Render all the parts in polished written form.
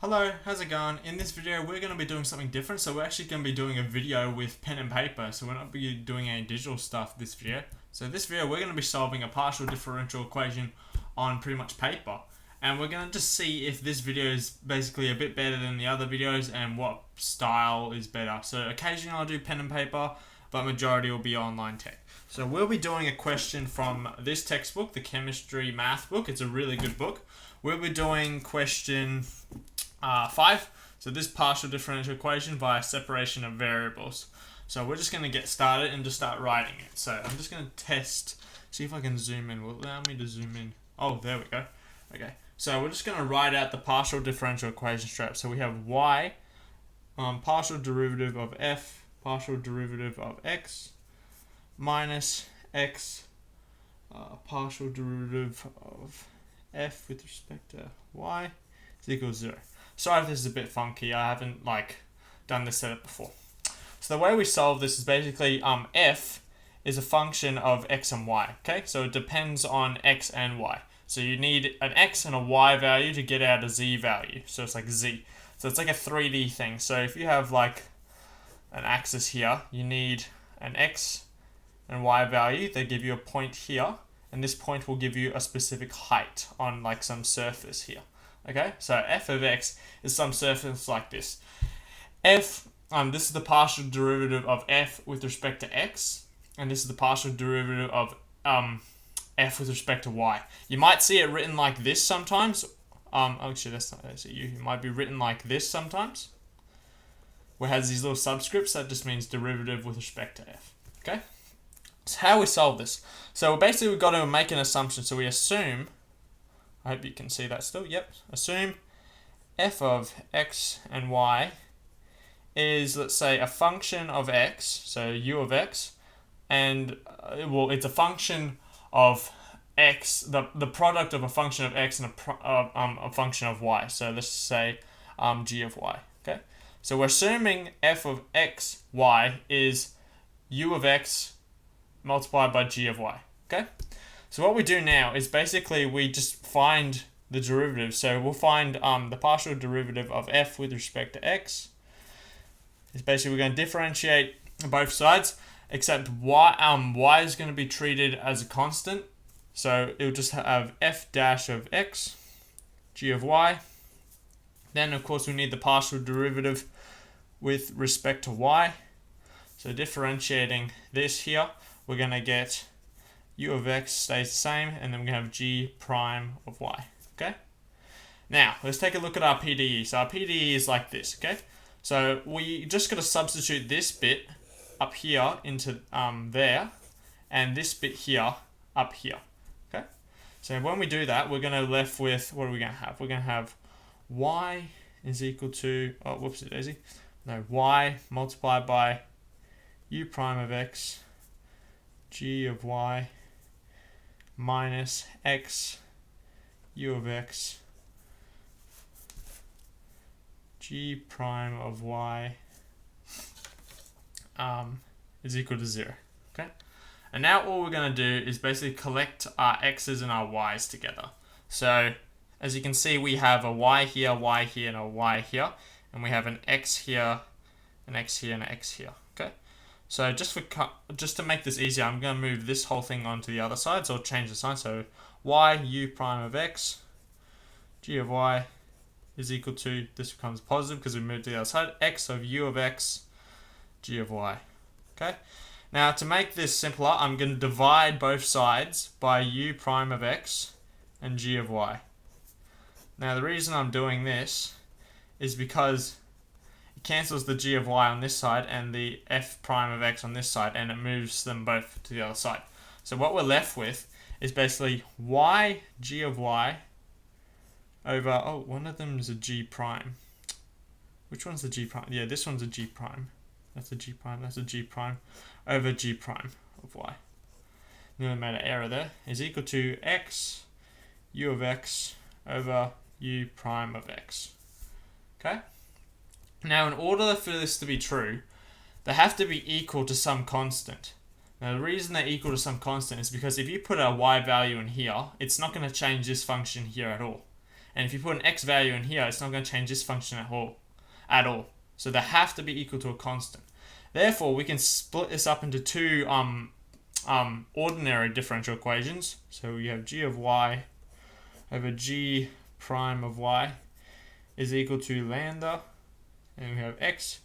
Hello, how's it going? In this video we're going to be doing something different, so we're actually going to be doing a video with pen and paper, so we're not be doing any digital stuff this video. So this video we're going to be solving a partial differential equation on pretty much paper, and we're going to just see if this video is basically a bit better than the other videos and what style is better. So occasionally I'll do pen and paper, but majority will be online tech. So we'll be doing a question from this textbook, the chemistry math book. It's a really good book. We'll be doing question 5. So this partial differential equation via separation of variables. So we're just going to get started and just start writing it. So I'm just going to test, see if I can zoom in. Will it allow me to zoom in? Oh, there we go. Okay. So we're just going to write out the partial differential equation straight up. So we have y partial derivative of f partial derivative of x minus x partial derivative of f with respect to y is equal to 0. Sorry if this is a bit funky, I haven't done this setup before. So the way we solve this is basically f is a function of x and y, okay? So it depends on x and y. So you need an x and a y value to get out a z value. So it's like z. So it's like a 3D thing. So if you have like an axis here, you need an x and y value. They give you a point here, and this point will give you a specific height on like some surface here. Okay, so f of x is some surface like this. This is the partial derivative of f with respect to x, and this is the partial derivative of f with respect to y. You might see it written like this sometimes. Actually, that's not you. It might be written like this sometimes, where it has these little subscripts. That just means derivative with respect to f. Okay, so how we solve this? So basically, we've got to make an assumption. So we assume. I hope you can see that still. Yep. Assume f of x and y is, let's say, a function of x, so u of x, and it's a function of x, the product of a function of x and a function of y. So let's say g of y. Okay. So we're assuming f of x, y is u of x multiplied by g of y. Okay. So what we do now is basically we just find the derivative. So we'll find the partial derivative of f with respect to x. It's basically we're going to differentiate both sides, except y is going to be treated as a constant. So it'll just have f dash of x, g of y. Then of course we need the partial derivative with respect to y. So differentiating this here, we're going to get u of x stays the same, and then we're going to have g prime of y. Okay. Now let's take a look at our PDE. So our PDE is like this. Okay. So we just got to substitute this bit up here into there, and this bit here up here. Okay. So when we do that, we're going to left with, what are we going to have? We're going to have y is equal to, oh whoopsie daisy, no, y multiplied by u prime of x g of y minus x u of x g prime of y is equal to 0. Okay, and now all we're going to do is basically collect our x's and our y's together. So as you can see, we have a y here, and a y here, and we have an x here, an x here, and an x here. Okay. So just to make this easier, I'm going to move this whole thing onto the other side. So I'll change the sign. So y u prime of x, g of y is equal to, this becomes positive because we moved to the other side, x of u of x, g of y. Okay. Now to make this simpler, I'm going to divide both sides by u prime of x and g of y. Now the reason I'm doing this is because cancels the g of y on this side and the f prime of x on this side, and it moves them both to the other side. So what we're left with is basically y g of y over, oh, one of them is a g prime. Which one's the g prime? Yeah, this one's a g prime. That's a g prime, that's a g prime over g prime of y. Nearly made an error there. Is equal to x u of x over u prime of x. Okay? Now, in order for this to be true, they have to be equal to some constant. Now, the reason they're equal to some constant is because if you put a y value in here, it's not going to change this function here at all. And if you put an x value in here, it's not going to change this function at all. So they have to be equal to a constant. Therefore, we can split this up into two ordinary differential equations. So we have g of y over g prime of y is equal to lambda, and we have x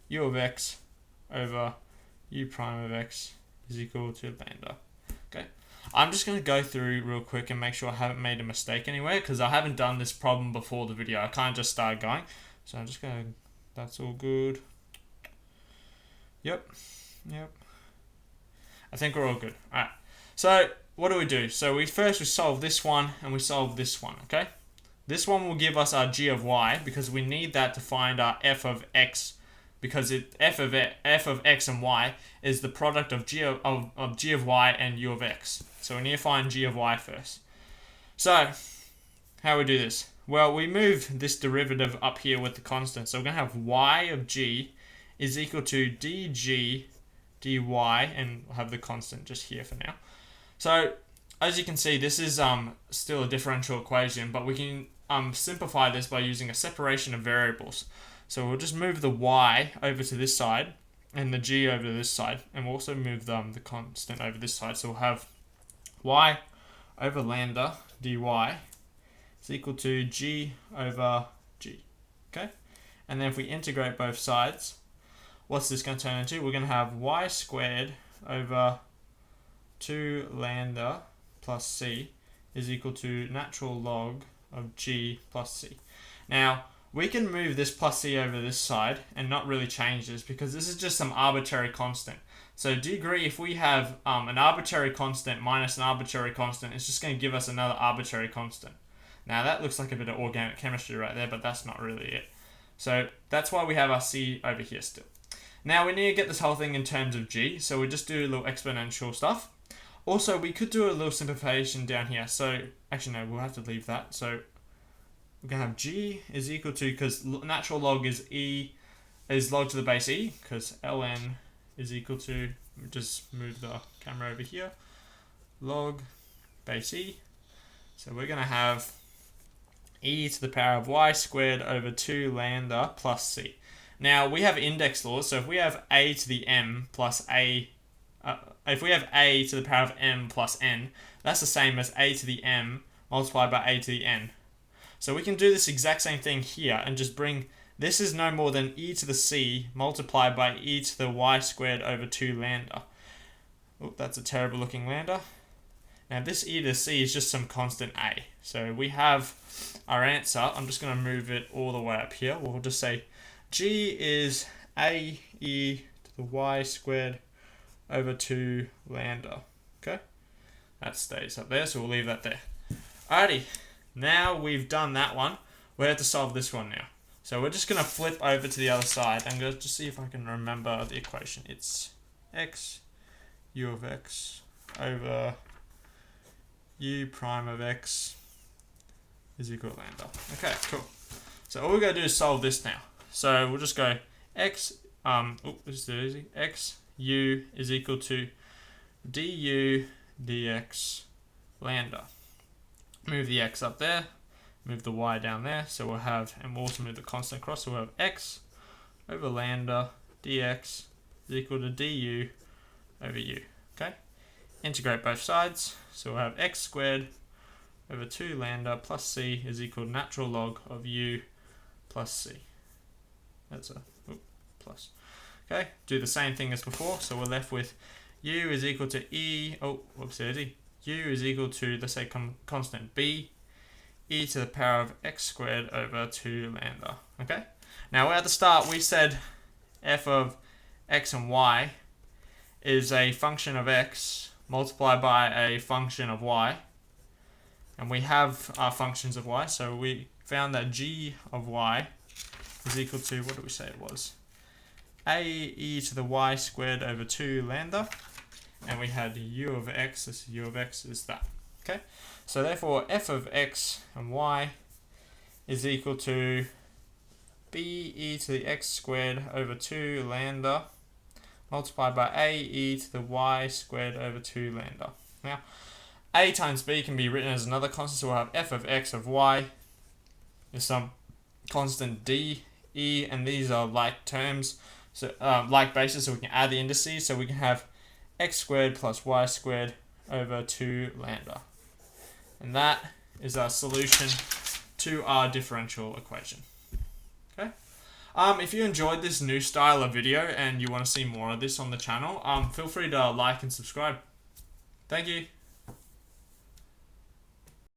u of x over u prime of x is equal to lambda. Okay, I'm just going to go through real quick and make sure I haven't made a mistake anywhere, because I haven't done this problem before the video. I can't just start going. So I'm just going to, that's all good. Yep. I think we're all good. Alright. So what do? So we solve this one and we solve this one, okay? This one will give us our g of y, because we need that to find our f of x, because f of x and y is the product of g of y and u of x. So we need to find g of y first. So how we do this? Well, we move this derivative up here with the constant. So we're going to have y of g is equal to dg dy, and we'll have the constant just here for now. So as you can see, this is still a differential equation, but we can simplify this by using a separation of variables. So we'll just move the y over to this side and the g over to this side, and we'll also move the constant over this side. So we'll have y over lambda dy is equal to g over g. Okay, and then if we integrate both sides, what's this going to turn into? We're going to have y squared over 2 lambda plus c is equal to natural log of g plus c. Now, we can move this plus c over this side and not really change this, because this is just some arbitrary constant. So do you agree, if we have an arbitrary constant minus an arbitrary constant, it's just going to give us another arbitrary constant. Now that looks like a bit of organic chemistry right there, but that's not really it. So that's why we have our c over here still. Now we need to get this whole thing in terms of g, so we just do a little exponential stuff. Also, we could do a little simplification down here. So actually no, we'll have to leave that. So we're going to have g is equal to, because natural log is log to the base e, because ln is equal to, just move the camera over here, log base e. So we're going to have e to the power of y squared over 2 lambda plus c. Now we have index laws, so if we have a to the m plus a, if we have a to the power of m plus n, that's the same as a to the m multiplied by a to the n. So we can do this exact same thing here and just bring, this is no more than e to the c multiplied by e to the y squared over 2 lambda. Oh, that's a terrible looking lambda. Now this e to the c is just some constant a. So we have our answer. I'm just going to move it all the way up here. We'll just say g is a e to the y squared over 2 lambda. Okay, that stays up there, so we'll leave that there. Alrighty, now we've done that one, we have to solve this one now. So we're just going to flip over to the other side. I'm going to just see if I can remember the equation. It's x u of x over u prime of x is equal to lambda. Okay, cool. So all we're going to do is solve this now. So we'll just go x, this is easy, x u is equal to du dx lambda. Move the x up there, move the y down there, so we'll have, and we'll also move the constant across, so we'll have x over lambda dx is equal to du over u. Okay, integrate both sides, so we'll have x squared over 2 lambda plus c is equal to natural log of u plus c. That's a plus. Okay, do the same thing as before, so we're left with u is equal to u is equal to, let's say, constant b, e to the power of x squared over 2 lambda. Okay, now at the start we said f of x and y is a function of x multiplied by a function of y, and we have our functions of y, so we found that g of y is equal to, what did we say it was? A e to the y squared over 2 lambda, and we had u of x, this u of x is that. Okay, so therefore f of x and y is equal to b e to the x squared over 2 lambda multiplied by a e to the y squared over 2 lambda. Now, a times b can be written as another constant, so we'll have f of x of y is some constant d, e, and these are like terms, so like bases, so we can add the indices, so we can have x squared plus y squared over 2 lambda. And that is our solution to our differential equation. Okay. If you enjoyed this new style of video and you want to see more of this on the channel, feel free to like and subscribe. Thank you.